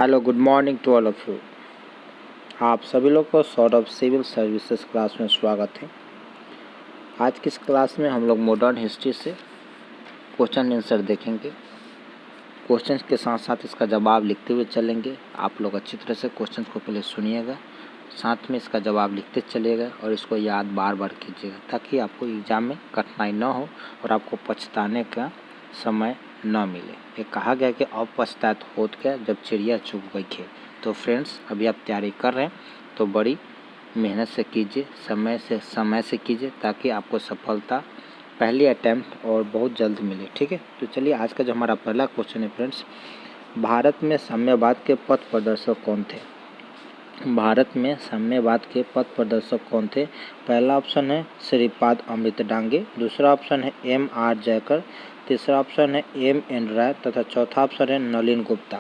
Hello, good morning to all of you. आप सभी लोग को सौरभ सिविल सर्विसेज क्लास में स्वागत है। आज की इस क्लास में हम लोग मॉडर्न हिस्ट्री से क्वेश्चन आंसर देखेंगे। क्वेश्चन के साथ साथ इसका जवाब लिखते हुए चलेंगे। आप लोग अच्छी तरह से क्वेश्चन को पहले सुनिएगा, साथ में इसका जवाब लिखते चलिएगा और इसको याद बार बार कीजिएगा ताकि आपको एग्ज़ाम में कठिनाई न हो और आपको पछताने का समय न मिले। ये कहा गया कि अब पछतात होत क्या जब चिड़िया चुग गई खेत। तो फ्रेंड्स, अभी आप तैयारी कर रहे हैं तो बड़ी मेहनत से कीजिए, समय से कीजिए ताकि आपको सफलता पहली अटैम्प्ट और बहुत जल्द मिले। ठीक है, तो चलिए आज का जो हमारा पहला क्वेश्चन है फ्रेंड्स, भारत में साम्यवाद के पथ प्रदर्शक कौन थे? भारत में साम्यवाद के पथ प्रदर्शक कौन थे? पहला ऑप्शन है श्रीपाद अमृत डांगे, दूसरा ऑप्शन है M.R. जयकर, तीसरा ऑप्शन है M.N. राय तथा चौथा ऑप्शन है नलिन गुप्ता।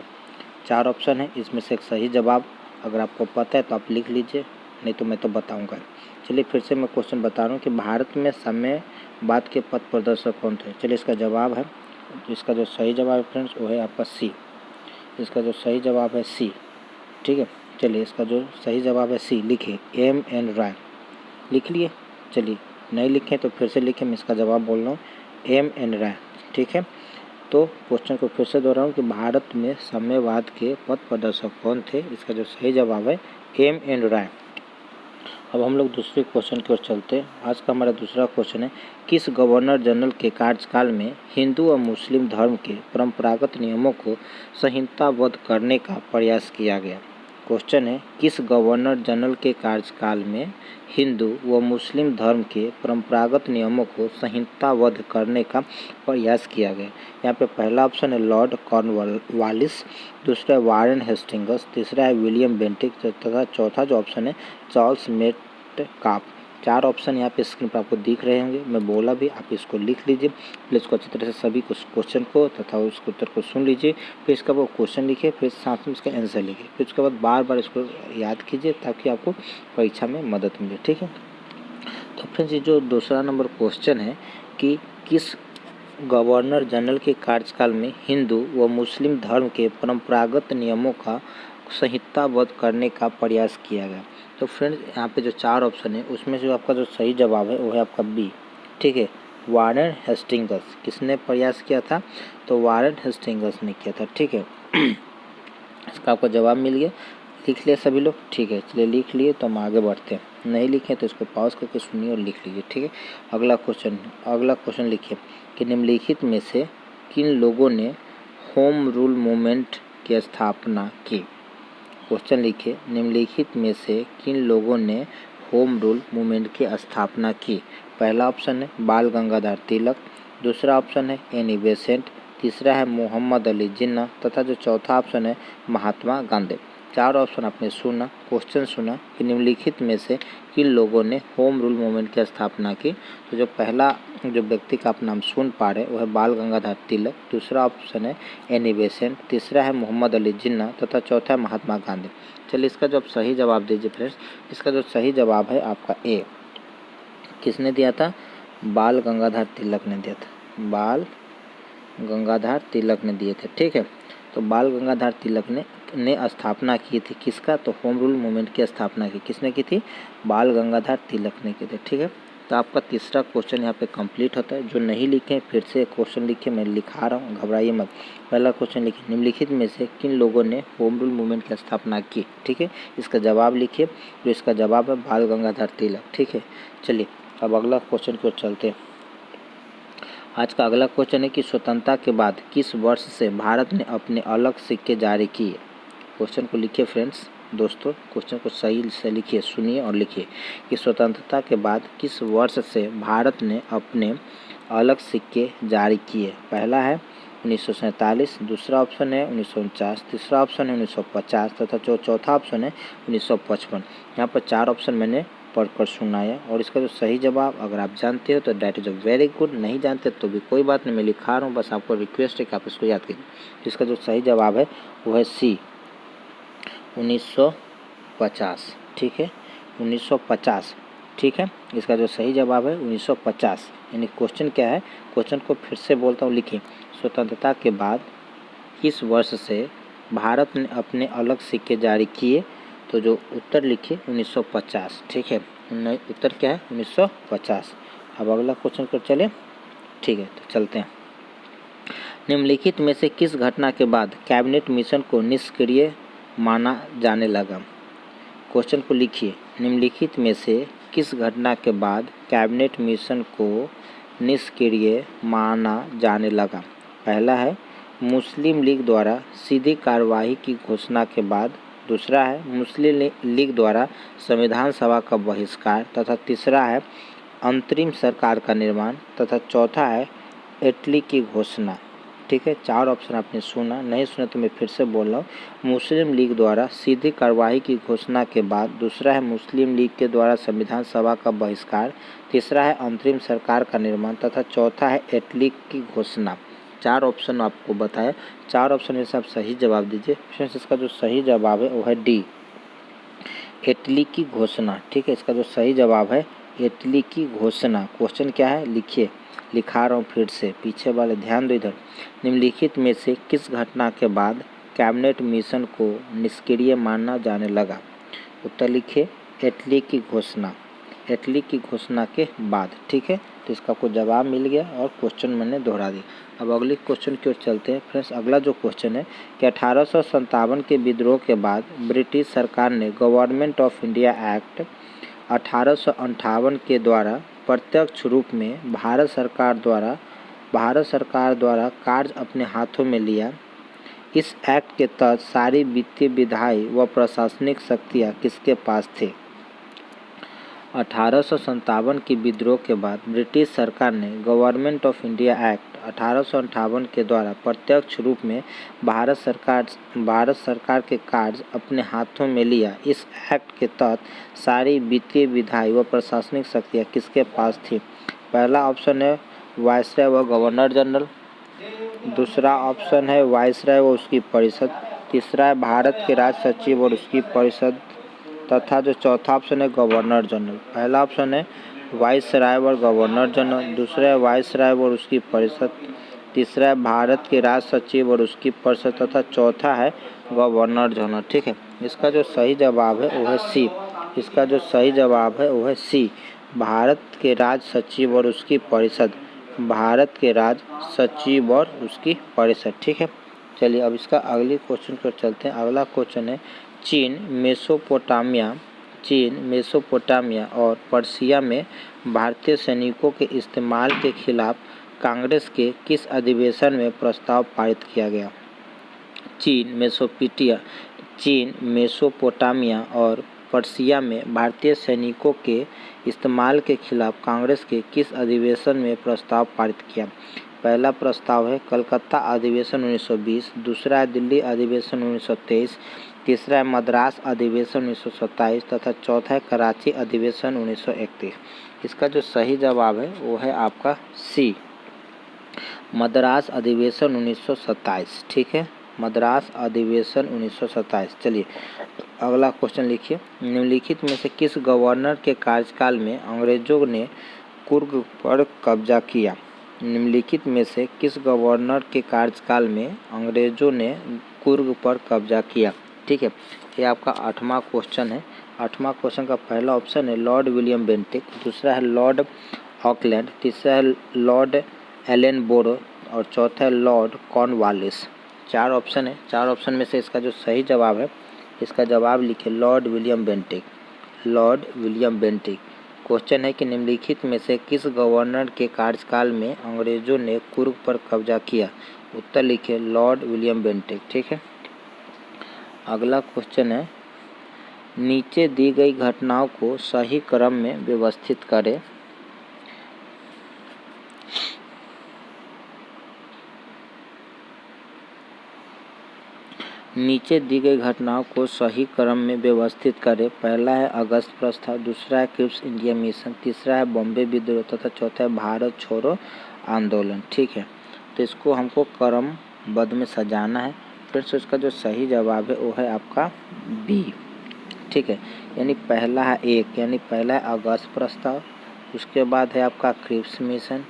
4 ऑप्शन है, इसमें से एक सही जवाब अगर आपको पता है तो आप लिख लीजिए, नहीं तो मैं तो बताऊंगा। चलिए फिर से मैं क्वेश्चन बता रहा हूँ कि भारत में साम्यवाद के पथ प्रदर्शक कौन थे। चलिए इसका जवाब है, इसका जो सही जवाब है फ्रेंड्स वो है आपका सी। इसका जो सही जवाब है सी। ठीक है, चलिए इसका जो सही जवाब है सी लिखिए, M.N. राय। लिख लिए? चलिए, नहीं लिखें तो फिर से लिखें, मैं इसका जवाब बोल रहा हूँ M.N. राय। ठीक है, तो क्वेश्चन को फिर से दोहराऊँ कि भारत में साम्यवाद के पथ प्रदर्शक कौन थे? इसका जो सही जवाब है M.N. राय। अब हम लोग दूसरे क्वेश्चन की ओर चलते हैं। आज का हमारा दूसरा क्वेश्चन है, किस गवर्नर जनरल के कार्यकाल में हिंदू और मुस्लिम धर्म के परंपरागत नियमों को संहिताबद्ध करने का प्रयास किया गया? क्वेश्चन है, किस गवर्नर जनरल के कार्यकाल में हिंदू व मुस्लिम धर्म के परंपरागत नियमों को संहिताबद्ध करने का प्रयास किया गया? यहाँ पे पहला ऑप्शन है लॉर्ड कॉर्नवालिस, दूसरा है वारेन हेस्टिंग्स, तीसरा है विलियम बेंटिक तथा चौथा जो ऑप्शन है चार्ल्स मेटकाफ। 4 ऑप्शन यहाँ पे स्क्रीन पर आपको दिख रहे होंगे, मैं बोला भी, आप इसको लिख लीजिए। फिर इसको अच्छी तरह से सभी क्वेश्चन को तथा उसके उत्तर को सुन लीजिए, फिर इसका वो क्वेश्चन लिखिए, फिर साथ में इसका आंसर लिखिए, फिर उसके बाद बार बार इसको याद कीजिए ताकि आपको परीक्षा में मदद मिले। ठीक है, तो फ्रेंड्स ये जो दूसरा नंबर क्वेश्चन है कि किस गवर्नर जनरल के कार्यकाल में हिंदू व मुस्लिम धर्म के परंपरागत नियमों का संहिताबद्ध करने का प्रयास किया गया? तो फ्रेंड्स यहाँ पे जो 4 ऑप्शन है उसमें जो आपका जो सही जवाब है वो है आपका बी। ठीक है, वारेन हेस्टिंग्स। किसने प्रयास किया था? तो वारेन हेस्टिंग्स ने किया था। ठीक है, इसका आपको जवाब मिल गया। लिख लिया सभी लोग? ठीक है, चलिए लिख लिए तो हम आगे बढ़ते हैं। नहीं लिखे तो इसको पॉज करके सुनिए और लिख लीजिए। ठीक है, अगला क्वेश्चन लिखिए कि निम्नलिखित में से किन लोगों ने होम रूल मूवमेंट की स्थापना की? क्वेश्चन लिखिए, निम्नलिखित में से किन लोगों ने होम रूल मूवमेंट की स्थापना की? पहला ऑप्शन है बाल गंगाधर तिलक, दूसरा ऑप्शन है एनी बेसेंट, तीसरा है मोहम्मद अली जिन्ना तथा जो चौथा ऑप्शन है महात्मा गांधी। 4 ऑप्शन आपने सुना, क्वेश्चन सुना कि निम्नलिखित में से किन लोगों ने होम रूल मूवमेंट की स्थापना की। तो जो पहला जो व्यक्ति का आप नाम सुन पा रहे हैं वो है बाल गंगाधर तिलक, दूसरा ऑप्शन है एनी बेसेंट, तीसरा है मोहम्मद अली जिन्ना तथा चौथा है महात्मा गांधी। चलिए इसका जो आप सही जवाब दीजिए फ्रेंड्स। इसका जो सही जवाब है आपका ए। किसने दिया था? बाल गंगाधर तिलक ने दिया था। बाल गंगाधर तिलक ने दिए थे। ठीक है, तो बाल गंगाधर तिलक ने स्थापना की थी किसका? तो होम रूल मूवमेंट की स्थापना की किसने की थी? बाल गंगाधर तिलक ने की थी। ठीक है, तो आपका तीसरा क्वेश्चन यहाँ पे कंप्लीट होता है। जो नहीं लिखे फिर से क्वेश्चन लिखिए, मैं लिखा रहा हूँ, घबराइए मत। पहला क्वेश्चन लिखिए, निम्नलिखित में से किन लोगों ने होम रूल मूवमेंट की स्थापना की? ठीक है, इसका जवाब लिखिए, तो इसका जवाब है बाल गंगाधर तिलक। ठीक है, चलिए अब अगला क्वेश्चन की ओर चलते हैं। आज का अगला क्वेश्चन है कि स्वतंत्रता के बाद किस वर्ष से भारत ने अपने अलग सिक्के जारी किए? क्वेश्चन को लिखिए फ्रेंड्स, दोस्तों क्वेश्चन को सही से लिखिए, सुनिए और लिखिए कि स्वतंत्रता के बाद किस वर्ष से भारत ने अपने अलग सिक्के जारी किए? पहला है 1947, दूसरा ऑप्शन है 1949, तीसरा ऑप्शन है 1950 तथा जो चौथा ऑप्शन है 1955। यहाँ पर 4 ऑप्शन मैंने पढ़कर सुनाया और इसका जो सही जवाब अगर आप जानते हो तो that is a very good, नहीं जानते तो भी कोई बात नहीं, मैं लिखा रहा हूँ, बस आपको रिक्वेस्ट है कि आप इसको याद कीजिए। इसका जो सही जवाब है वो है सी, 1950। ठीक है, 1950। ठीक है, इसका जो सही जवाब है 1950। यानी क्वेश्चन क्या है? क्वेश्चन को फिर से बोलता हूँ, लिखिए, स्वतंत्रता के बाद किस वर्ष से भारत ने अपने अलग सिक्के जारी किए, तो जो उत्तर लिखिए 1950। ठीक है, उत्तर क्या है 1950। अब अगला क्वेश्चन पर चले। ठीक है, तो चलते हैं। निम्नलिखित में से किस घटना के बाद कैबिनेट मिशन को निष्क्रिय माना जाने लगा? क्वेश्चन को लिखिए, निम्नलिखित में से किस घटना के बाद कैबिनेट मिशन को निष्क्रिय माना जाने लगा? पहला है मुस्लिम लीग द्वारा सीधी कार्यवाही की घोषणा के बाद, दूसरा है मुस्लिम लीग द्वारा संविधान सभा का बहिष्कार, तथा तीसरा है अंतरिम सरकार का निर्माण, तथा चौथा है इटली की घोषणा। ठीक है, 4 ऑप्शन आपने सुना, नहीं सुना तो मैं फिर से बोल रहा हूँ। मुस्लिम लीग द्वारा सीधी कार्यवाही की घोषणा के बाद, दूसरा है मुस्लिम लीग के द्वारा संविधान सभा का बहिष्कार, तीसरा है अंतरिम सरकार का निर्माण, तथा चौथा है इटली की घोषणा। 4 ऑप्शन आपको बताया, 4 ऑप्शन में से आप सही जवाब दीजिए। फ्रेंड्स, इसका जो सही जवाब है वो है डी, इटली की घोषणा। ठीक है, इसका जो सही जवाब है इटली की घोषणा। क्वेश्चन क्या है लिखिए, लिखा रहा हूँ फिर से, पीछे वाले ध्यान दो इधर। निम्नलिखित में से किस घटना के बाद कैबिनेट मिशन को निष्क्रिय माना जाने लगा? उत्तर लिखिए इटली की घोषणा, इटली की घोषणा के बाद। ठीक है, तो इसका आपको जवाब मिल गया और क्वेश्चन मैंने दोहरा दिया। अब अगले क्वेश्चन की ओर चलते हैं। फ्रेंड्स, अगला जो क्वेश्चन है कि 1857 के विद्रोह के बाद ब्रिटिश सरकार ने गवर्नमेंट ऑफ इंडिया एक्ट 1858 के द्वारा प्रत्यक्ष रूप में भारत सरकार द्वारा कार्य अपने हाथों में लिया। इस एक्ट के तहत सारी वित्तीय, विधायी व प्रशासनिक शक्तियाँ किसके पास थे? 1857 के विद्रोह के बाद ब्रिटिश सरकार ने गवर्नमेंट ऑफ इंडिया एक्ट 1858 के द्वारा प्रत्यक्ष रूप में भारत सरकार के कार्य अपने हाथों में लिया। इस एक्ट के तहत सारी वित्तीय, विधायी व प्रशासनिक शक्तियाँ किसके पास थी? पहला ऑप्शन है वायसराय व गवर्नर जनरल, दूसरा ऑप्शन है वायसराय व उसकी परिषद, तीसरा है भारत के राज सचिव और उसकी परिषद, तथा जो चौथा ऑप्शन है गवर्नर जनरल। पहला ऑप्शन है वायसराय और गवर्नर जनरल, दूसरा है वायसराय और उसकी परिषद, तीसरा है भारत के राज सचिव और उसकी परिषद, तथा चौथा है गवर्नर जनरल। ठीक है, इसका जो सही जवाब है वो है सी, इसका जो सही जवाब है वो है सी, भारत के राज सचिव और उसकी परिषद, भारत के राज सचिव और उसकी परिषद। ठीक है, चलिए अब इसका अगले क्वेश्चन पर चलते हैं। अगला क्वेश्चन है चीन, मेसोपोटामिया और पर्शिया में भारतीय सैनिकों के इस्तेमाल के खिलाफ कांग्रेस के किस अधिवेशन में प्रस्ताव पारित किया गया? चीन, मेसोपोटामिया और पर्शिया में भारतीय सैनिकों के इस्तेमाल के खिलाफ कांग्रेस के किस अधिवेशन में प्रस्ताव पारित किया? पहला प्रस्ताव है कलकत्ता अधिवेशन 1920, दूसरा है दिल्ली अधिवेशन 1923, तीसरा है मद्रास अधिवेशन 1927, तथा चौथा है कराची अधिवेशन 1931। इसका जो सही जवाब है वो है आपका सी, मद्रास अधिवेशन 1927। ठीक है, मद्रास अधिवेशन 1927। चलिए अगला क्वेश्चन लिखिए, निम्नलिखित में से किस गवर्नर के कार्यकाल में अंग्रेजों ने कुर्ग पर कब्जा किया? निम्नलिखित में से किस गवर्नर के कार्यकाल में अंग्रेजों ने कुर्ग पर कब्जा किया? ठीक है, ये आपका 8वां क्वेश्चन है। 8वां क्वेश्चन का पहला ऑप्शन है लॉर्ड विलियम बेंटिक, दूसरा है लॉर्ड ऑकलैंड, तीसरा है लॉर्ड एलन बोरो और चौथा है लॉर्ड कॉर्नवालिस। 4 ऑप्शन है, 4 ऑप्शन में से इसका जो सही जवाब है, इसका जवाब लिखिए Lord William Bentinck, Lord William Bentinck. Question है कि निम्नलिखित में से किस गवर्नर के कार्यकाल में अंग्रेजों ने कुर्ग पर कब्जा किया? उत्तर लिखिए लॉर्ड विलियम बेंटिक। ठीक है, अगला क्वेश्चन है नीचे दी गई घटनाओं को सही क्रम में व्यवस्थित करें। नीचे दी गई घटनाओं को सही क्रम में व्यवस्थित करें। पहला है अगस्त प्रस्ताव, दूसरा है क्रिप्स इंडिया मिशन, तीसरा है बॉम्बे विद्रोह, तथा चौथा है भारत छोड़ो आंदोलन। ठीक है, तो इसको हमको क्रमबद्ध में सजाना है। फिर से इसका जो सही जवाब है वो है आपका बी। ठीक है, यानी पहला है यानी पहला है अगस्त प्रस्ताव, उसके बाद है आपका क्रिप्स मिशन,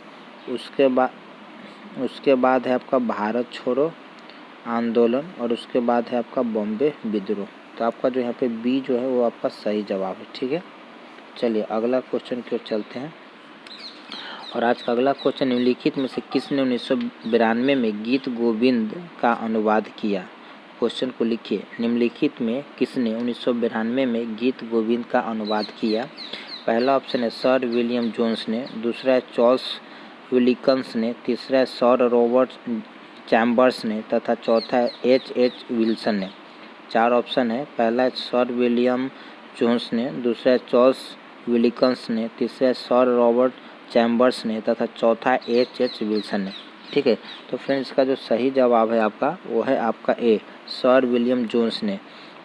उसके बाद है आपका भारत छोड़ो आंदोलन और उसके बाद है आपका बॉम्बे विद्रोह। तो आपका जो यहाँ पे बी जो है वो आपका सही जवाब है। ठीक है, चलिए अगला क्वेश्चन की ओर चलते हैं। और आज का अगला क्वेश्चन, निम्नलिखित में से किसने 1992 में गीत गोविंद का अनुवाद किया? क्वेश्चन को लिखिए, निम्नलिखित में किसने 1992 में गीत गोविंद का अनुवाद किया? पहला ऑप्शन है सर विलियम जोन्स ने, दूसरा है चार्ल्स विलिकन्स ने, तीसरा है सर रॉबर्ट चैम्बर्स ने तथा चौथा है H.H. विल्सन ने। चार ऑप्शन है, पहला है सर विलियम जोन्स ने, दूसरा है चार्ल्स विलिकन्स ने, तीसरा है सर रॉबर्ट चैम्बर्स ने तथा चौथा H.H. विल्सन ने। ठीक है, तो फ्रेंड्स इसका जो सही जवाब है आपका वो है आपका ए, सर विलियम जोन्स ने।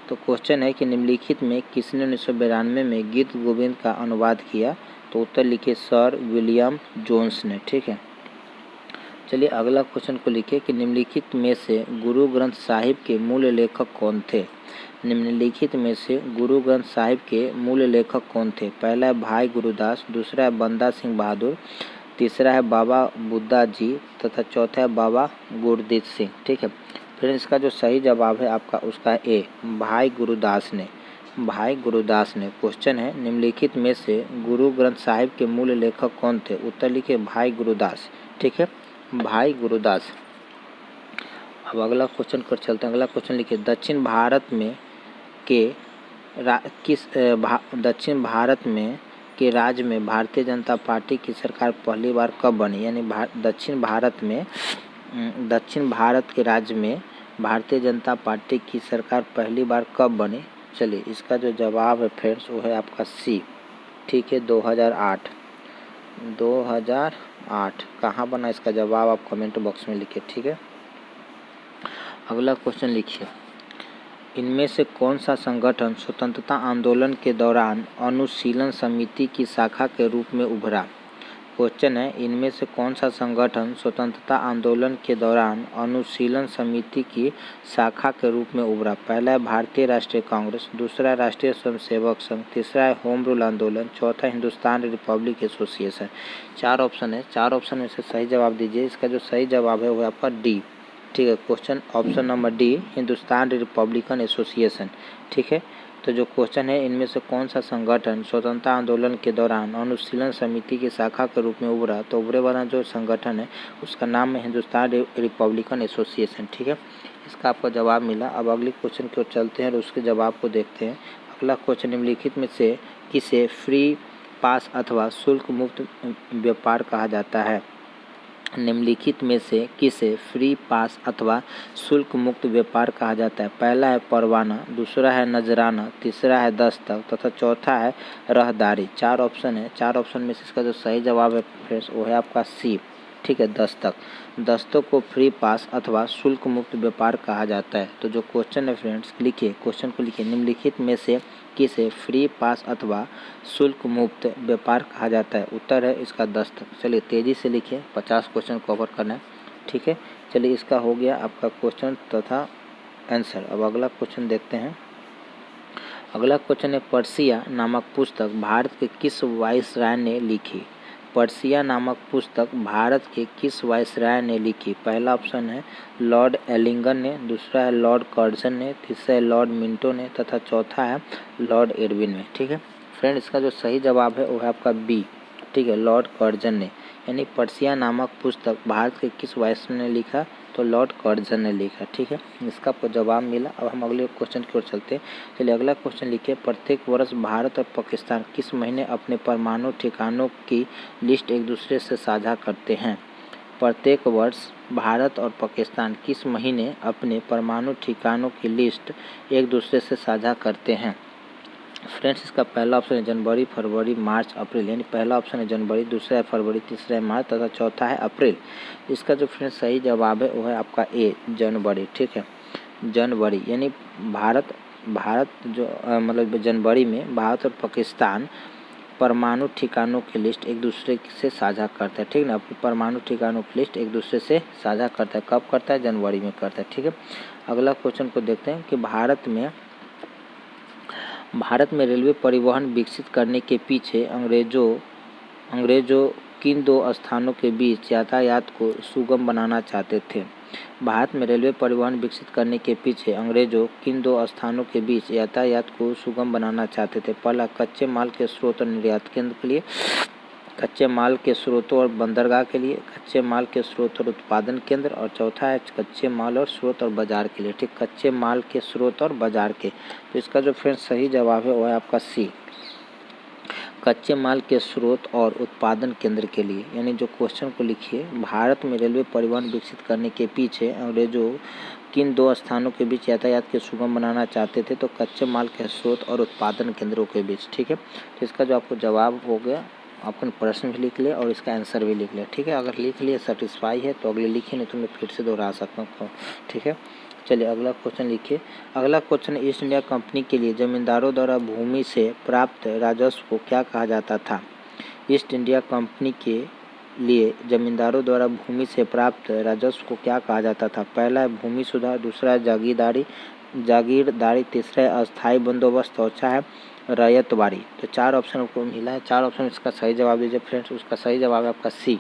तो क्वेश्चन है कि निम्नलिखित में किसने 1992 में गीत गोविंद का अनुवाद किया? तो उत्तर लिखिए सर विलियम जोन्स ने। ठीक है, चलिए अगला क्वेश्चन को लिखिए कि निम्नलिखित में से गुरु ग्रंथ साहिब के मूल लेखक कौन थे? निम्नलिखित में से गुरु ग्रंथ साहिब के मूल लेखक कौन थे? पहला है भाई गुरुदास, दूसरा है बंदा सिंह बहादुर, तीसरा है बाबा बुद्धा जी तथा चौथा है बाबा गुरदीप सिंह। ठीक है, फिर इसका जो सही जवाब है आपका उसका है ए, भाई गुरुदास ने। भाई गुरुदास ने। क्वेश्चन है निम्नलिखित में से गुरु ग्रंथ साहिब के मूल लेखक कौन थे? उत्तर लिखिए भाई गुरुदास। ठीक है, भाई गुरुदास। अब अगला क्वेश्चन पर चलते हैं। अगला क्वेश्चन लिखिए, दक्षिण भारत में दक्षिण भारत में के राज्य में भारतीय जनता पार्टी की सरकार पहली बार कब बनी? यानी दक्षिण भारत के राज्य में भारतीय जनता पार्टी की सरकार पहली बार कब बनी? चलिए इसका जो जवाब है फ्रेंड्स वो है आपका सी। ठीक है, 2008। 2008 कहाँ बना, इसका जवाब आप कमेंट बॉक्स में लिखिए। ठीक है, अगला क्वेश्चन लिखिए, इनमें से कौन सा संगठन स्वतंत्रता आंदोलन के दौरान अनुशीलन समिति की शाखा के रूप में उभरा? क्वेश्चन है, इनमें से कौन सा संगठन स्वतंत्रता आंदोलन के दौरान अनुशीलन समिति की शाखा के रूप में उभरा? पहला है भारतीय राष्ट्रीय कांग्रेस, दूसरा है राष्ट्रीय स्वयंसेवक संघ, तीसरा है होम रूल आंदोलन, चौथा हिंदुस्तान रिपब्लिक एसोसिएशन। चार ऑप्शन है, चार ऑप्शन में से सही जवाब दीजिए। इसका जो सही जवाब है वो आपका डी। ठीक है, question option number D, Hindustan Republican association. ठीक है, तो जो क्वेश्चन है इनमें से कौन सा संगठन स्वतंत्रता आंदोलन के दौरान अनुशीलन समिति की शाखा के रूप में उभरा? तो उभरे वाला जो संगठन है उसका नाम है हिंदुस्तान रिपब्लिकन एसोसिएशन। ठीक है, इसका आपको जवाब मिला। अब अगले क्वेश्चन की ओर चलते हैं और उसके जवाब को देखते हैं। अगला क्वेश्चन, निम्नलिखित में से किसे फ्री पास अथवा शुल्क मुक्त व्यापार कहा जाता है? निम्नलिखित में से किसे फ्री पास अथवा शुल्क मुक्त व्यापार कहा जाता है? पहला है परवाना, दूसरा है नजराना, तीसरा है दस्तक तथा चौथा है रहदारी। चार ऑप्शन है, चार ऑप्शन में से इसका जो सही जवाब है फ्रेंड्स वो है आपका सी। ठीक है, दस्तक। दस्तक को फ्री पास अथवा शुल्क मुक्त व्यापार कहा जाता है। तो जो क्वेश्चन है फ्रेंड्स लिखिए, क्वेश्चन को लिखिए, निम्नलिखित में से किसे फ्री पास अथवा शुल्क मुक्त व्यापार कहा जाता है? उत्तर है इसका दस्तक। चलिए तेज़ी से लिखिए, 50 क्वेश्चन कवर करना है। ठीक है, चलिए इसका हो गया आपका क्वेश्चन तथा आंसर। अब अगला क्वेश्चन देखते हैं। अगला क्वेश्चन है, पर्सिया नामक पुस्तक भारत के किस वायसराय ने लिखी? पर्सिया नामक पुस्तक भारत के किस वायसराय ने लिखी? पहला ऑप्शन है लॉर्ड एलिंगन ने, दूसरा है लॉर्ड कर्जन ने, तीसरा है लॉर्ड मिंटो ने तथा चौथा है लॉर्ड एडविन ने। ठीक है फ्रेंड, इसका जो सही जवाब है वो है आपका बी। ठीक है, लॉर्ड कर्जन ने। यानी पर्सिया नामक पुस्तक भारत के किस वायसराय ने लिखा? तो लॉर्ड कर्जन ने लिखा। ठीक है, इसका आपको जवाब मिला। अब हम अगले क्वेश्चन की ओर चलते हैं। चलिए अगला क्वेश्चन लिखिए, प्रत्येक वर्ष भारत और पाकिस्तान किस महीने अपने परमाणु ठिकानों की लिस्ट एक दूसरे से साझा करते हैं? प्रत्येक वर्ष भारत और पाकिस्तान किस महीने अपने परमाणु ठिकानों की लिस्ट एक दूसरे से साझा करते हैं? फ्रेंड्स, इसका पहला ऑप्शन है जनवरी, फरवरी, मार्च, अप्रैल। यानी पहला ऑप्शन है जनवरी, दूसरा है फरवरी, तीसरा है मार्च तथा चौथा है अप्रैल। इसका जो फ्रेंड्स सही जवाब है वो है आपका ए, जनवरी। ठीक है, जनवरी। यानी भारत जो मतलब जनवरी में भारत और पाकिस्तान परमाणु ठिकानों की लिस्ट एक दूसरे से साझा करता है। ठीक ना, अपने परमाणु ठिकानों की लिस्ट एक दूसरे से साझा करता है। कब करता है? जनवरी में करता है। ठीक है, अगला क्वेश्चन को देखते हैं कि भारत में रेलवे परिवहन विकसित करने के पीछे अंग्रेजों किन दो स्थानों के बीच यातायात को सुगम बनाना चाहते थे? भारत में रेलवे परिवहन विकसित करने के पीछे अंग्रेजों किन दो स्थानों के बीच यातायात को सुगम बनाना चाहते थे? पहला, कच्चे माल के स्रोत और निर्यात केंद्र के लिए, कच्चे माल के स्रोतों और बंदरगाह के लिए, कच्चे माल के स्रोत और उत्पादन केंद्र, और चौथा है कच्चे माल और स्रोत और बाजार के लिए। ठीक, कच्चे माल के स्रोत और बाजार के। तो इसका जो फ्रेंड्स सही जवाब है वो है आपका सी, कच्चे माल के स्रोत और उत्पादन केंद्र के लिए। यानी जो क्वेश्चन को लिखिए, भारत में रेलवे परिवहन विकसित करने के पीछे अंग्रेजों किन दो स्थानों के बीच यातायात के सुगम बनाना चाहते थे? तो कच्चे माल के स्रोत और उत्पादन केंद्रों के बीच। ठीक है, तो इसका जो आपको जवाब हो गया, अपन प्रश्न भी लिख ले और इसका आंसर भी लिख ले। ठीक है, अगर लिख लिए सेटिस्फाई है तो अगले लिखिए, नहीं तो मैं फिर से दोहरा सकता हूँ। ठीक है, चलिए अगला क्वेश्चन लिखिए। अगला क्वेश्चन, ईस्ट इंडिया कंपनी के लिए जमींदारों द्वारा भूमि से प्राप्त राजस्व को क्या कहा जाता था? ईस्ट इंडिया कंपनी के लिए जमींदारों द्वारा भूमि से प्राप्त राजस्व को क्या कहा जाता था? पहला है भूमि सुधार, दूसरा है जागीरदारी, तीसरा है अस्थायी बंदोबस्त, और चौथा है रैयतवाड़ी। तो चार ऑप्शन आपको मिला है, चार ऑप्शन इसका सही जवाब दीजिए फ्रेंड्स। उसका सही जवाब है आपका सी,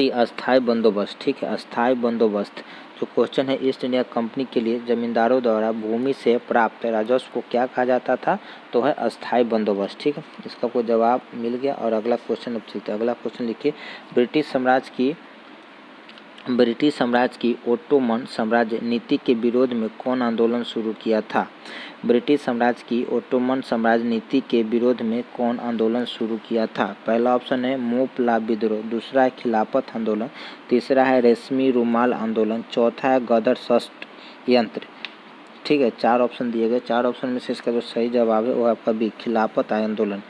अस्थायी बंदोबस्त। ठीक है, अस्थायी बंदोबस्त। जो क्वेश्चन है, ईस्ट इंडिया कंपनी के लिए जमींदारों द्वारा भूमि से प्राप्त राजस्व को क्या कहा जाता था? तो है अस्थायी बंदोबस्त। ठीक है, इसका कोई जवाब मिल गया। और अगला क्वेश्चन अब चलते हैं। अगला क्वेश्चन लिखिए, ब्रिटिश साम्राज्य की ओटोमन साम्राज्य नीति के विरोध में कौन आंदोलन शुरू किया था? ब्रिटिश साम्राज्य की ओटोमन साम्राज्य नीति के विरोध में कौन आंदोलन शुरू किया था? पहला ऑप्शन है मोप ला विद्रोह, दूसरा है खिलाफत आंदोलन, तीसरा है रेशमी रुमाल आंदोलन, चौथा है गदर षष्ठ यंत्र। ठीक है, चार ऑप्शन दिए गए, चार ऑप्शन में से इसका जो सही जवाब है वो है आपका बी, खिलाफत आंदोलन।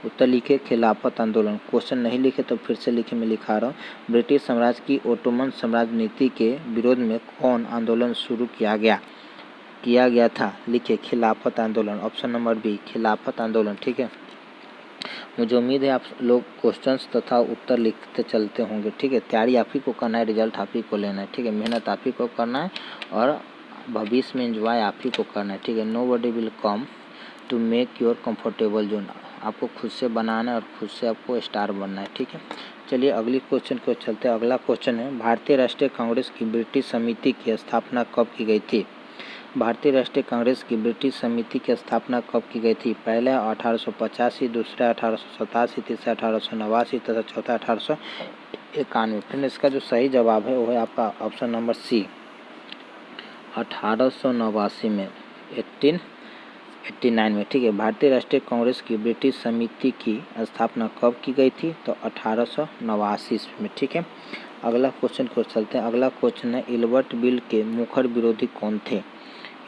उत्तर लिखे खिलाफत आंदोलन। क्वेश्चन नहीं लिखे तो फिर से लिखे, मैं लिखा रहा हूँ। ब्रिटिश साम्राज्य की ओटोमन साम्राज्य नीति के विरोध में कौन आंदोलन शुरू किया गया था? लिखे खिलाफत आंदोलन। ऑप्शन नंबर बी, खिलाफत आंदोलन। ठीक है, मुझे उम्मीद है आप लोग क्वेश्चंस तथा उत्तर लिखते चलते होंगे। ठीक है, तैयारी आप ही को करना है, रिजल्ट आप ही को लेना है। ठीक है, मेहनत आप ही को करना है और भविष्य में एंजॉय आप ही को करना है। ठीक है, nobody will come to make your comfortable zone. आपको खुद से बनाना है और खुद से आपको स्टार बनना है। ठीक है, चलिए अगली क्वेश्चन को चलते हैं। अगला क्वेश्चन है, भारतीय राष्ट्रीय कांग्रेस की ब्रिटिश समिति की स्थापना कब की गई थी? भारतीय राष्ट्रीय कांग्रेस की ब्रिटिश समिति की स्थापना कब की गई थी? पहला 1885, दूसरा 1887, तीसरा 1889 तथा चौथा 1891। फिर इसका जो सही जवाब है वो है आपका ऑप्शन नंबर सी, 1889 में, 1889 में। ठीक है, भारतीय राष्ट्रीय कांग्रेस की ब्रिटिश समिति की स्थापना कब की गई थी? तो 1889 में। ठीक है, अगला क्वेश्चन को चलते हैं। अगला क्वेश्चन है, इल्बर्ट बिल के मुखर विरोधी कौन थे?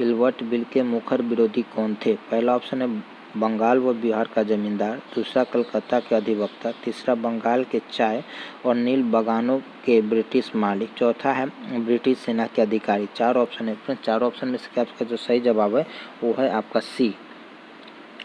इल्बर्ट बिल के मुखर विरोधी कौन थे? पहला ऑप्शन है बंगाल व बिहार का जमींदार, दूसरा कलकत्ता के अधिवक्ता, तीसरा बंगाल के चाय और नील बागानों के ब्रिटिश मालिक, चौथा है ब्रिटिश सेना के अधिकारी। चार ऑप्शन है फ्रेंड्स, चार ऑप्शन में से आपका जो सही जवाब है वो है आपका C,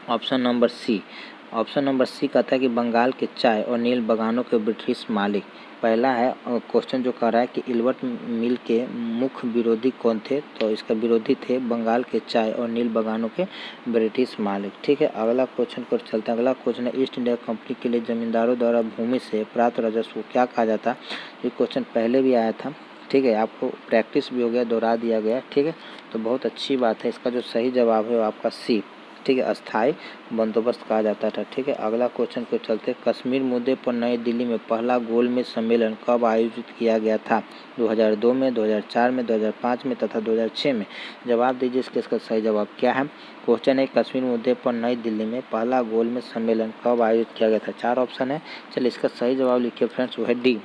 option number C. Option number C कहता है कि बंगाल के चाय और नील बागानों के ब्रिटिश मालिक। पहला है क्वेश्चन जो कह रहा है कि इल्बर्ट मिल के मुख्य विरोधी कौन थे? तो इसका विरोधी थे बंगाल के चाय और नील बागानों के ब्रिटिश मालिक। ठीक है, अगला क्वेश्चन को चलते हैं। अगला क्वेश्चन है, ईस्ट इंडिया कंपनी के लिए जमींदारों द्वारा भूमि से प्राप्त राजस्व को क्या कहा जाता? ये क्वेश्चन पहले भी आया था। ठीक है, आपको प्रैक्टिस भी हो गया, दोहरा दिया गया। ठीक है, तो बहुत अच्छी बात है। इसका जो सही जवाब है वो आपका सी, ठीक है, अस्थायी बंदोबस्त कहा जाता था। ठीक है, अगला क्वेश्चन को चलते, कश्मीर मुद्दे पर नई दिल्ली में पहला गोलमेज सम्मेलन कब आयोजित किया गया था? 2002 में, 2004 में, 2005 में तथा 2006 में। जवाब दीजिए इसका सही जवाब क्या है? क्वेश्चन है, कश्मीर मुद्दे पर नई दिल्ली में पहला गोलमेज सम्मेलन कब आयोजित किया गया था? चार ऑप्शन है, चलिए इसका सही जवाब लिखिए फ्रेंड्स, वो है डी,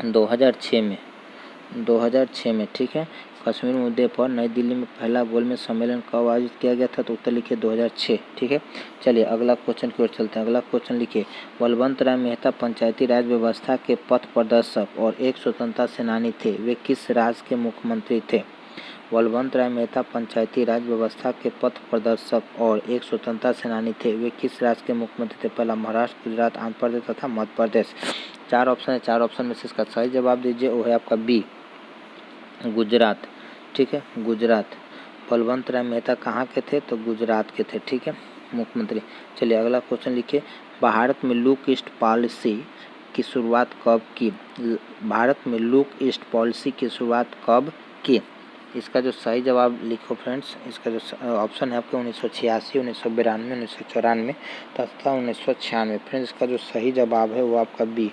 2006 में, 2006 में। ठीक है, कश्मीर मुद्दे पर नई दिल्ली में पहला गोलमेज सम्मेलन कब आयोजित किया गया था? तो उत्तर लिखिए 2006। ठीक है, चलिए अगला क्वेश्चन की ओर चलते हैं। अगला क्वेश्चन लिखिए, बलवंत राय मेहता पंचायती राज व्यवस्था के पथ प्रदर्शक और एक स्वतंत्रता सेनानी थे, वे किस राज्य के मुख्यमंत्री थे? बलवंत राय मेहता पंचायती राज व्यवस्था के पथ प्रदर्शक और एक स्वतंत्रता सेनानी थे, वे किस राज्य के मुख्यमंत्री थे? पहला महाराष्ट्र, गुजरात, आंध्र प्रदेश तथा मध्य प्रदेश। चार ऑप्शन है, चार ऑप्शन में से इसका सही जवाब दीजिए, वो है आपका बी, गुजरात। ठीक है, गुजरात। बलवंत राय मेहता कहाँ के थे? तो गुजरात के थे। ठीक है, मुख्यमंत्री। चलिए अगला क्वेश्चन लिखिए, भारत में लुक ईस्ट पॉलिसी की शुरुआत कब की? भारत में लुक ईस्ट पॉलिसी की शुरुआत कब की? इसका जो सही जवाब लिखो फ्रेंड्स, इसका जो ऑप्शन है आपके 1986, 1992, 1994 तथा 1996। फ्रेंड्स इसका जो सही जवाब है वो आपका बी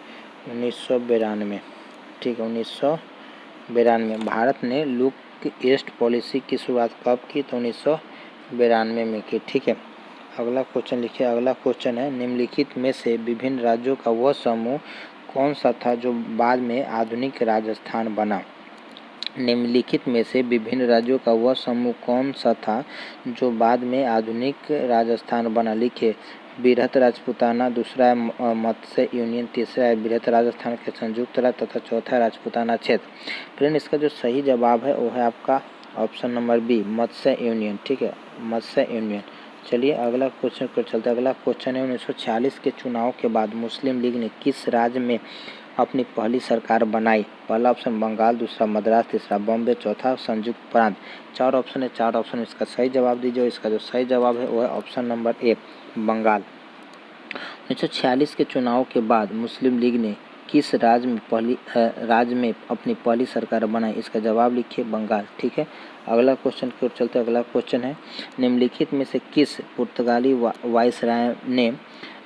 1992। ठीक है, 1992 भारत ने लुक ईस्ट पॉलिसी की शुरुआत कब की? तो 1992 में की। ठीक है, अगला क्वेश्चन लिखिए। अगला क्वेश्चन है, निम्नलिखित में से विभिन्न राज्यों का वह समूह कौन सा था जो बाद में आधुनिक राजस्थान बना? निम्नलिखित में से विभिन्न राज्यों का वह समूह कौन सा था जो बाद में आधुनिक राजस्थान बना? लिखिए, बृहत राजपूताना, दूसरा है मत्स्य यूनियन, तीसरा है बृहत राजस्थान के संयुक्त राज्य तथा चौथा है राजपूताना क्षेत्र। फ्रेंड इसका जो सही जवाब है वो है आपका ऑप्शन नंबर बी मत्स्य यूनियन। ठीक है, मत्स्य यूनियन। चलिए अगला क्वेश्चन पर चलते हैं। अगला क्वेश्चन है, 1946 के चुनाव के बाद मुस्लिम लीग ने किस राज्य में अपनी पहली सरकार बनाई? पहला ऑप्शन बंगाल, दूसरा मद्रास, तीसरा बॉम्बे, चौथा संयुक्त प्रांत। चार ऑप्शन है, चार ऑप्शन इसका सही जवाब दीजिए। इसका जो सही जवाब है वो है ऑप्शन नंबर ए बंगाल। 1946 के चुनाव के बाद मुस्लिम लीग ने किस राज्य में अपनी पहली सरकार बनाई? इसका जवाब लिखिए बंगाल। ठीक है, अगला क्वेश्चन की ओर चलते हैं। अगला क्वेश्चन है, निम्नलिखित में से किस पुर्तगाली वायसराय ने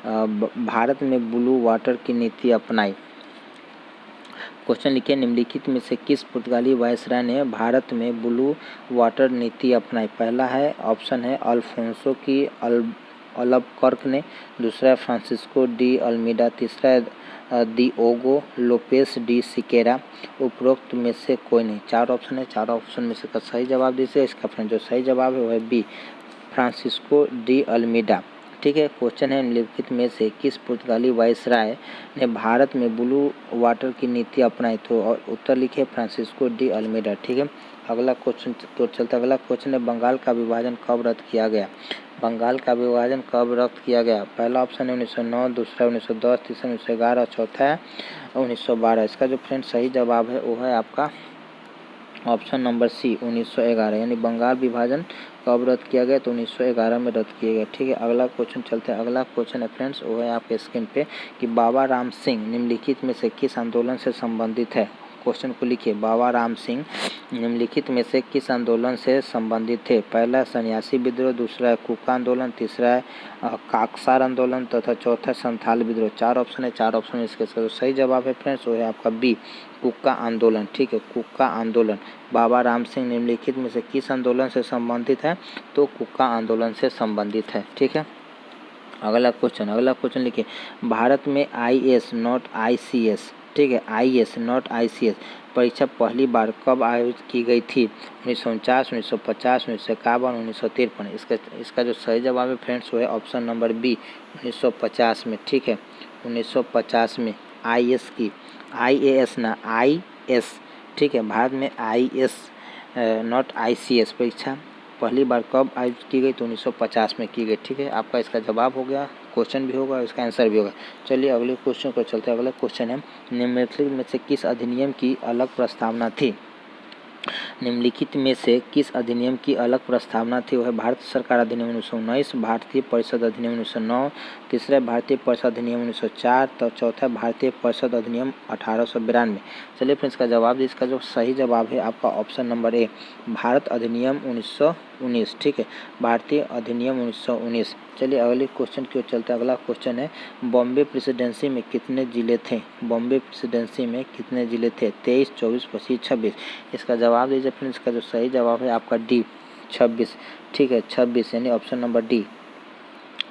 भारत में ब्लू वाटर की नीति अपनाई? क्वेश्चन लिखिए, निम्नलिखित में से किस पुर्तगाली वायसराय ने भारत में ब्लू वाटर नीति अपनाई? पहला है ऑप्शन है अल्फोंसो की अल्बुकर्क ने, दूसरा है फ्रांसिस्को डी अल्मीडा, तीसरा है डिओगो लोपेस डी सिकेरा। उपरोक्त में से कोई नहीं। चार ऑप्शन है, चार ऑप्शन में से सही जवाब दीजिए। इसका फ्रेंड जो सही जवाब है वो है बी फ्रांसिस्को डी अल्मीडा। ठीक है, क्वेश्चन है, निम्नलिखित में से किस पुर्तगाली वायसराय ने भारत में ब्लू वाटर की नीति अपनाई? तो उत्तर लिखिए फ्रांसिस्को डी अल्मीडा। ठीक है, अगला क्वेश्चन तो चलता। अगला क्वेश्चन है, बंगाल का विभाजन कब रद्द किया गया? बंगाल का विभाजन कब रद्द किया गया? पहला ऑप्शन है 1909, दूसरा 1910, तीसरा 1911 और चौथा है 1912। इसका जो फ्रेंड सही जवाब है वो है आपका ऑप्शन नंबर सी 1911। यानी बंगाल विभाजन कब रद्द किया गया? तो 1911 में रद्द किया गया। ठीक है, अगला क्वेश्चन चलते हैं। अगला क्वेश्चन है फ्रेंड्स वो है आपके स्क्रीन पे कि बाबा राम सिंह निम्नलिखित में से किस आंदोलन से संबंधित है? क्वेश्चन को लिखिए, बाबा राम सिंह निम्नलिखित में से किस आंदोलन से संबंधित थे? पहला सन्यासी विद्रोह, दूसरा है कुका आंदोलन, तीसरा है काकसार आंदोलन तथा चौथा संथाल विद्रोह। चार ऑप्शन है, चार ऑप्शन इसके सही जवाब है फ्रेंड्स वो है आपका बी कुका आंदोलन। ठीक है, कुका आंदोलन। बाबा राम सिंह निम्नलिखित में से किस आंदोलन से संबंधित है? तो कुका आंदोलन से संबंधित है। ठीक है, अगला क्वेश्चन लिखिए, भारत में IAS नॉट ICS, ठीक है, IAS नॉट ICS परीक्षा पहली बार कब आयोजित की गई थी? 1949, 1950, 1951, 1953। इसका जो सही जवाब है फ्रेंड्स वो है ऑप्शन नंबर बी 1950 में। ठीक है, 1950 में IAS की, IAS ना IS। ठीक है, भारत में IAS नॉट ICS परीक्षा पहली बार कब आयोजित की गई? तो 1950 में की गई। ठीक है, आपका इसका जवाब हो गया, क्वेश्चन भी होगा, इसका आंसर भी होगा। चलिए अगले क्वेश्चन को चलते हैं। अगला क्वेश्चन है, निम्नलिखित में से किस अधिनियम की अलग प्रस्तावना थी? निम्नलिखित में से किस अधिनियम की अलग प्रस्तावना थी? वह भारत सरकार अधिनियम 1919, भारतीय परिषद अधिनियम 1909, तीसरा भारतीय परिषद अधिनियम 1904 तो चौथा भारतीय परिषद अधिनियम 1892। चलिए फ्रेंड्स इसका जवाब, इसका जो सही जवाब है आपका ऑप्शन नंबर ए भारत अधिनियम 1919। ठीक है, भारतीय अधिनियम 1919। चलिए अगले क्वेश्चन की ओर चलते हैं। अगला क्वेश्चन है, बॉम्बे प्रेसिडेंसी में कितने जिले थे? बॉम्बे प्रेसिडेंसी में कितने जिले थे? 23, 24, 25, 26। इसका जवाब दीजिए फ्रेंड्स। इसका जो सही जवाब है आपका डी 26। ठीक है, 26 यानी option number D.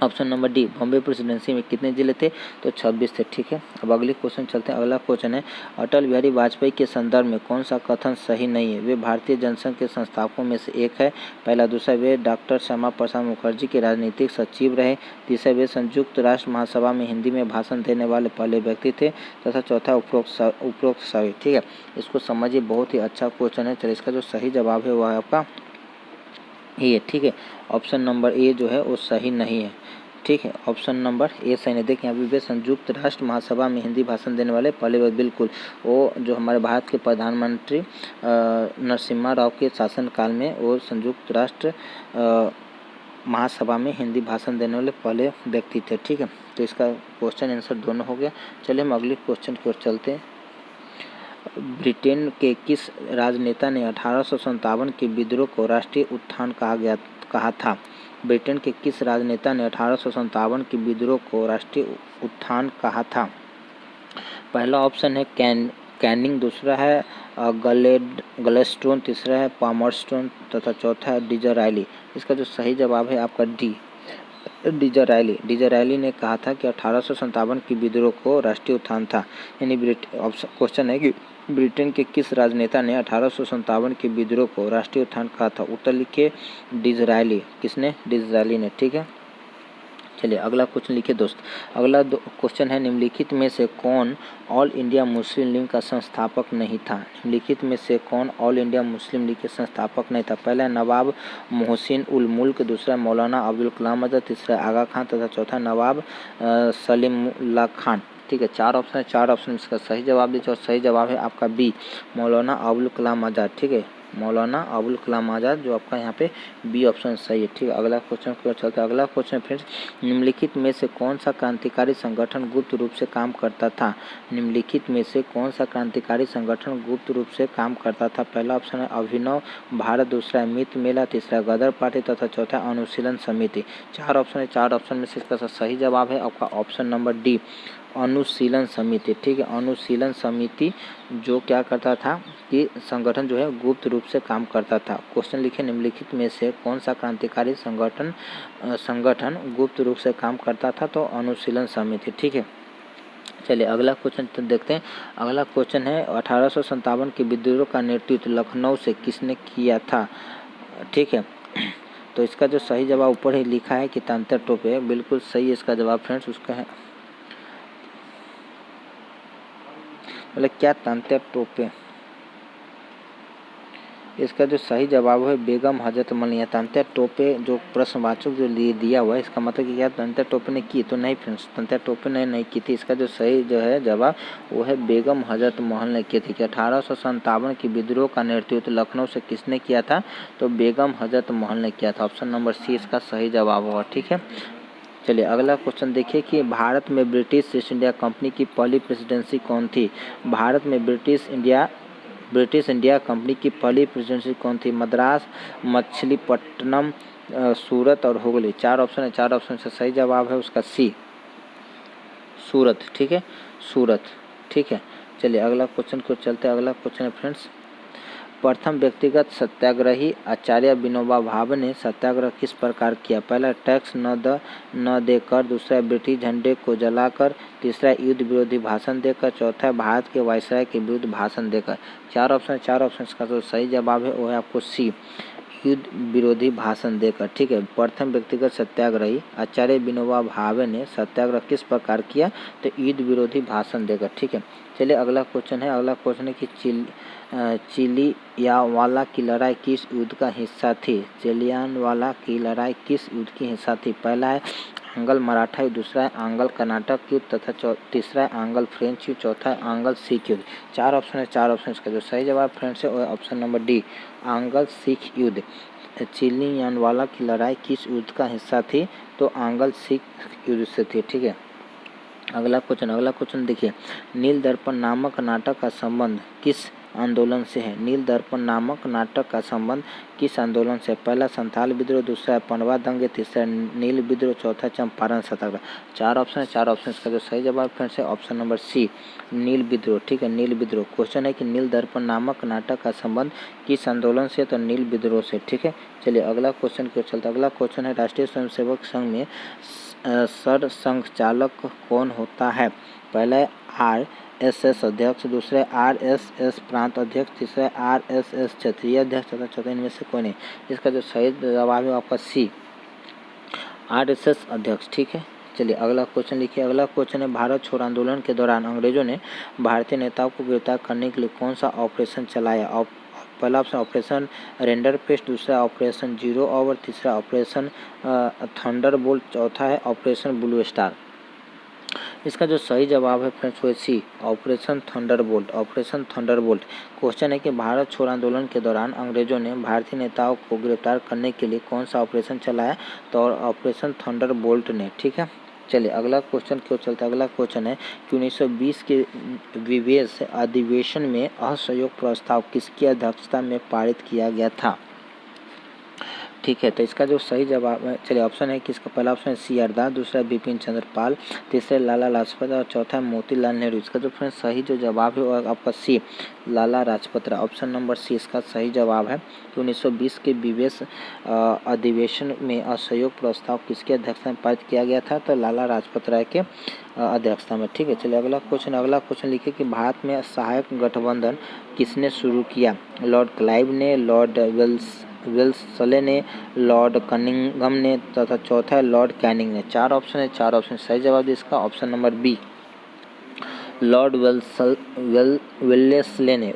Option number D Bombay presidency में कितने जिले थे? तो 26 थे। ठीक है, अब अगले क्वेश्चन चलते हैं। अगला क्वेश्चन है, अटल बिहारी वाजपेयी के संदर्भ में कौन सा कथन सही नहीं है? वे भारतीय जनसंघ के संस्थापकों में से एक है। पहला, दूसरा वे डॉक्टर श्यामा प्रसाद मुखर्जी के राजनीतिक सचिव रहे, तीसरा वे संयुक्त राष्ट्र महासभा में हिंदी में भाषण देने वाले पहले व्यक्ति थे तथा चौथा उपरोक्त सभी। ठीक है, इसको समझिए, बहुत ही अच्छा क्वेश्चन है। चलिए इसका जो सही जवाब है वह आपका ए। ठीक है, ऑप्शन नंबर ए जो है वो सही नहीं है। ठीक है, ऑप्शन नंबर ए सही नहीं। देखिए यहाँ पे संयुक्त राष्ट्र महासभा में हिंदी भाषण देने वाले पहले बिल्कुल वो जो हमारे भारत के प्रधानमंत्री नरसिम्हा राव के शासनकाल में वो संयुक्त राष्ट्र महासभा में हिंदी भाषण देने वाले पहले व्यक्ति थे। ठीक है, तो इसका क्वेश्चन आंसर दोनों हो गया। चलिए हम अगले क्वेश्चन की ओर चलते हैं। ब्रिटेन के किस राजनेता ने 1857 के विद्रोह को राष्ट्रीय उत्थान कहा था? ब्रिटेन के किस राजनेता ने 1857 के विद्रोह को राष्ट्रीय उत्थान कहा था? पहला ऑप्शन है कैनिंग, दूसरा है गलेस्टोन, तीसरा है पामरस्टोन तथा चौथा है डिज़रायली। इसका जो सही जवाब है आपका डी, डिज़रायली ने कहा था कि 1857 की विद्रोह को राष्ट्रीय उत्थान था। यानी क्वेश्चन है कि ब्रिटेन के किस राजनेता ने 1857 के विद्रोह को राष्ट्रीय उत्थान कहा था? उत्तर लिखिए डिज़रायली। किसने? डिज़रायली ने। ठीक है, चलिए अगला क्वेश्चन लिखिए दोस्त। अगला क्वेश्चन है, निम्नलिखित में से कौन ऑल इंडिया मुस्लिम लीग का संस्थापक नहीं था? निम्नलिखित में से कौन ऑल इंडिया मुस्लिम लीग के संस्थापक नहीं था? पहला नवाब मोहसिन उल मुल्क, दूसरा मौलाना अब्दुल कलाम आज़ाद, तीसरा आगा खान तथा चौथा नवाब सलीमुल्लाह खान। ठीक है, चार ऑप्शन है, चार ऑप्शन में इसका सही जवाब दीजिए और सही जवाब है आपका बी, मौलाना अब्दुल कलाम आज़ाद। ठीक है, मौलाना अब्दुल कलाम आज़ाद जो आपका यहाँ पे बी ऑप्शन सही है। ठीक है, अगला क्वेश्चन की ओर चलते हैं। अगला क्वेश्चन फ्रेंड्स, निम्नलिखित में से कौन सा क्रांतिकारी संगठन गुप्त रूप से काम करता था? निम्नलिखित में से कौन सा क्रांतिकारी संगठन गुप्त रूप से काम करता था? पहला ऑप्शन है अभिनव भारत, दूसरा है मित्र मेला, तीसरा गदर पार्टी तथा चौथा अनुशीलन समिति। चार ऑप्शन है, चार ऑप्शन में से इसका सही जवाब है आपका ऑप्शन नंबर डी, अनुशीलन समिति। ठीक है, अनुशीलन समिति जो क्या करता था कि संगठन जो है गुप्त रूप से काम करता था। क्वेश्चन लिखे, निम्नलिखित में से कौन सा क्रांतिकारी संगठन गुप्त रूप से काम करता था? तो अनुशीलन समिति। ठीक है, चलिए अगला क्वेश्चन तो देखते हैं। अगला क्वेश्चन है, 1857 के विद्रोह का नेतृत्व लखनऊ से किसने किया था? ठीक है, तो इसका जो सही जवाब ऊपर ही लिखा है कि तांत्या टोपे, बिल्कुल सही इसका जवाब फ्रेंड्स उसका है, मतलब क्या तांत्या टोपे। इसका जो सही जवाब है बेगम हजरत मलिया। तांत्या टोपे जो प्रश्नवाचक जो दिया हुआ है, इसका मतलब कि क्या तांत्या टोपे ने की? तो नहीं फ्रेंड्स, तांत्या टोपे ने नहीं की थी। इसका जो सही जो है जवाब वो है बेगम हजरत महल ने की थी। कि 1857 की विद्रोह का नेतृत्व लखनऊ से किसने किया था? तो बेगम हजरत महल ने किया था। ऑप्शन नंबर सी इसका सही जवाब होगा। ठीक है, चलिए अगला क्वेश्चन देखिए कि भारत में ब्रिटिश ईस्ट इंडिया कंपनी की पहली प्रेसिडेंसी कौन थी? भारत में ब्रिटिश इंडिया कंपनी की पहली प्रेसिडेंसी कौन थी? मद्रास, मछलीपट्टनम, सूरत और हुगली। चार ऑप्शन है, चार ऑप्शन से सही जवाब है उसका सी, सूरत। ठीक है, सूरत। ठीक है, चलिए अगला क्वेश्चन को चलते हैं। अगला क्वेश्चन है फ्रेंड्स, प्रथम व्यक्तिगत सत्याग्रही आचार्य विनोबा भावे ने सत्याग्रह किस प्रकार किया? पहला टैक्स न देकर, दूसरा ब्रिटिश झंडे को जलाकर, तीसरा युद्ध विरोधी भाषण देकर, चौथा भारत के वायसराय के विरुद्ध भाषण देकर। चार ऑप्शन, चार ऑप्शन का जो सही जवाब है वो है आपको सी, युद्ध विरोधी भाषण देकर। ठीक है, प्रथम व्यक्तिगत सत्याग्रही आचार्य विनोबा भावे ने सत्याग्रह किस प्रकार किया? तो युद्ध विरोधी भाषण देकर। ठीक है, चलिए अगला क्वेश्चन है। अगला क्वेश्चन है कि चिलियावाला की लड़ाई किस युद्ध का हिस्सा थी? चिलियानवाला की लड़ाई किस युद्ध की हिस्सा थी? पहला है आंग्ल मराठा युद्ध, दूसरा है आंग्ल कर्नाटक युद्ध तथा तीसरा है आंग्ल फ्रेंच युद्ध, चौथा है आंग्ल सिख युद्ध। चार ऑप्शन है, चार ऑप्शन का जो सही जवाब फ्रेंड्स है वो ऑप्शन नंबर डी, आंग्ल सिख युद्ध। चिलियानवाला की लड़ाई किस युद्ध का हिस्सा थी? तो आंग्ल सिख युद्ध से थी। ठीक है, अगला क्वेश्चन देखिए, नील दर्पण नामक नाटक का संबंध किस आंदोलन से है? नील दर्पण नामक नाटक का संबंध किस आंदोलन से? पहला संथाल विद्रोह, दूसरा पनवा दंगे, तीसरा नील विद्रोह, चौथा चंपारण सत्याग्रह। चार ऑप्शन है, चार ऑप्शन का जो सही जवाब फ्रेंड्स है ऑप्शन नंबर सी, नील विद्रोह। ठीक है, नील विद्रोह। क्वेश्चन है कि नील दर्पण नामक नाटक का संबंध किस आंदोलन से? तो नील विद्रोह से। ठीक है, चलिए अगला क्वेश्चन की ओर चलते। अगला क्वेश्चन है, राष्ट्रीय स्वयंसेवक संघ में सरसंघचालक कौन होता है? पहला है RSS अध्यक्ष, दूसरा RSS प्रांत अध्यक्ष, तीसरा RSS क्षेत्रीय अध्यक्ष तथा चौथा इनमें से कोई नहीं। इसका जो सही जवाब है आपका सी, RSS अध्यक्ष। ठीक है, चलिए अगला क्वेश्चन लिखिए। अगला क्वेश्चन है, भारत छोड़ो आंदोलन के दौरान अंग्रेजों ने भारतीय नेताओं को गिरफ्तार करने के लिए कौन सा ऑपरेशन चलाया? पहला ऑप्शन ऑपरेशन रेंडर पेस्ट, दूसरा ऑपरेशन जीरो आवर, तीसरा ऑपरेशन थंडरबोल्ट, चौथा है ऑपरेशन ब्लू स्टार। इसका जो सही जवाब है फ्रेंड्स वो C, Operation Thunderbolt. Operation Thunderbolt. Question है कि भारत छोड़ आंदोलन के दौरान अंग्रेजों ने भारतीय नेताओं को गिरफ्तार करने के लिए कौन सा ऑपरेशन चलाया, तो ऑपरेशन थंडरबोल्ट ने। ठीक है, चलिए अगला क्वेश्चन क्यों चलता है। अगला क्वेश्चन है कि 1920 के विवेश अधिवेशन में असहयोग प्रस्ताव किसकी अध्यक्षता में पारित किया गया था। ठीक है, तो इसका जो सही जवाब है, चलिए ऑप्शन है कि इसका पहला ऑप्शन है सी आर दास, दूसरा बिपिन चंद्र पाल, तीसरा लाला लाजपत और चौथा मोतीलाल नेहरू। इसका जो फ्रेंड सही जो जवाब है वो आपका सी, लाला लाजपत राय। ऑप्शन नंबर सी इसका सही जवाब है। तो 1920 के विवेश अधिवेशन में असहयोग प्रस्ताव किसके अध्यक्षता में पारित किया गया था, तो लाला लाजपत राय के अध्यक्षता में। ठीक है, चलिए अगला क्वेश्चन लिखिए कि भारत में सहायक गठबंधन किसने शुरू किया। लॉर्ड क्लाइव ने, लॉर्ड वेल्सले ने, लॉर्ड कनिंघम ने तथा चौथा है लॉर्ड कैनिंग ने। चार ऑप्शन है, चार ऑप्शन सही जवाब इसका ऑप्शन नंबर बी, लॉर्ड वेल्लेस्ले ने।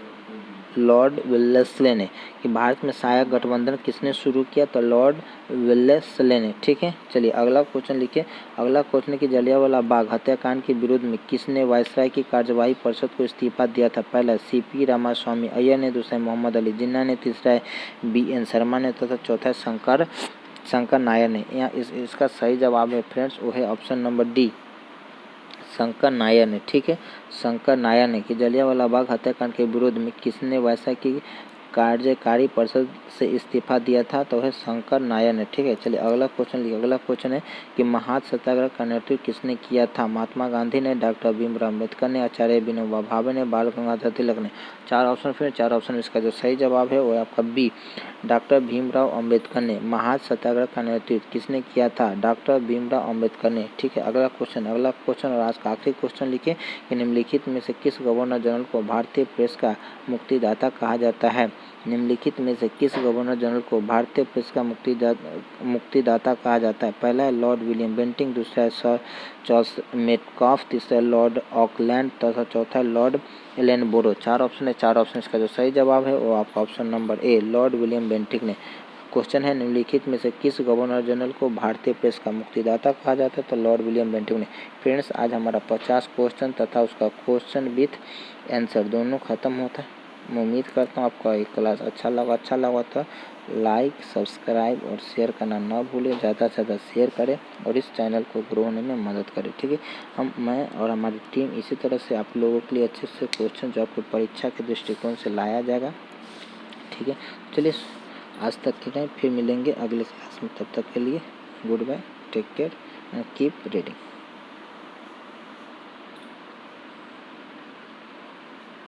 लॉर्ड वेल्लेस्ले ने कि भारत में सहायक गठबंधन किसने शुरू किया, तो लॉर्ड वेल्लेस्ले ने। ठीक है, चलिए अगला क्वेश्चन लिखिए। अगला क्वेश्चन है कि जलियांवाला बाग हत्याकांड के विरोध में किसने वायसराय की कार्यवाही परिषद को इस्तीफा दिया था। पहला सीपी रामास्वामी अय्यर ने, दूसरा मोहम्मद अली जिन्ना ने, तीसरा बीएन शर्मा ने तथा चौथा शंकर नायर ने। यहाँ इसका सही जवाब है फ्रेंड्स वो है option number D, Shankar Nair ने। ठीक है, शंकर नायर ने कि जलियांवाला बाग हत्याकांड के विरोध में किसने वायसराय की कार्यकारी परिषद से इस्तीफा दिया था, तो है शंकर नायर ने। ठीक है, चलिए अगला क्वेश्चन लिखिए। अगला क्वेश्चन है कि महान सत्याग्रह का नेतृत्व किसने किया था। महात्मा गांधी ने, डॉक्टर भीमराव अम्बेडकर ने, आचार्य विनोबा भावे ने, बाल गंगाधर तिलक ने। चार ऑप्शन फिर चार ऑप्शन, इसका जो सही जवाब है वो आपका बी, डॉक्टर भीमराव अम्बेडकर ने। महान सत्याग्रह का नेतृत्व किसने किया था, डॉक्टर भीमराव अम्बेडकर ने। ठीक है, अगला क्वेश्चन और आज का आखिरी क्वेश्चन लिखिए कि निम्नलिखित में से किस गवर्नर जनरल को भारतीय प्रेस का मुक्तिदाता कहा जाता है। निम्नलिखित में से किस गवर्नर जनरल को भारतीय प्रेस का मुक्तिदाता कहा जाता है। पहला है लॉर्ड विलियम बेंटिंक, दूसरा है सर चार्ल्स मेटकाफ, तीसरा है लॉर्ड ऑकलैंड तथा चौथा है लॉर्ड एलन बोरो। चार ऑप्शन है, चार ऑप्शन इसका जो सही जवाब है वो आपका option number A, Lord William Bentinck ने। क्वेश्चन है निम्नलिखित में से किस गवर्नर जनरल को भारतीय प्रेस का मुक्तिदाता कहा जाता है, तो लॉर्ड विलियम बेंटिंक ने। फ्रेंड्स आज हमारा 50 क्वेश्चन तथा उसका क्वेश्चन विथ आंसर दोनों खत्म होता है। मैं उम्मीद करता हूँ आपका ये क्लास अच्छा लगा तो लाइक, सब्सक्राइब और शेयर करना ना भूलें। ज़्यादा से ज़्यादा शेयर करें और इस चैनल को ग्रो होने में मदद करें। ठीक है, मैं और हमारी टीम इसी तरह से आप लोगों के लिए अच्छे से क्वेश्चन जो आपको परीक्षा के दृष्टिकोण से लाया जाएगा। ठीक है, चलिए आज तक के टाइम फिर मिलेंगे अगले क्लास में। तब तक के लिए goodbye, take care and keep reading.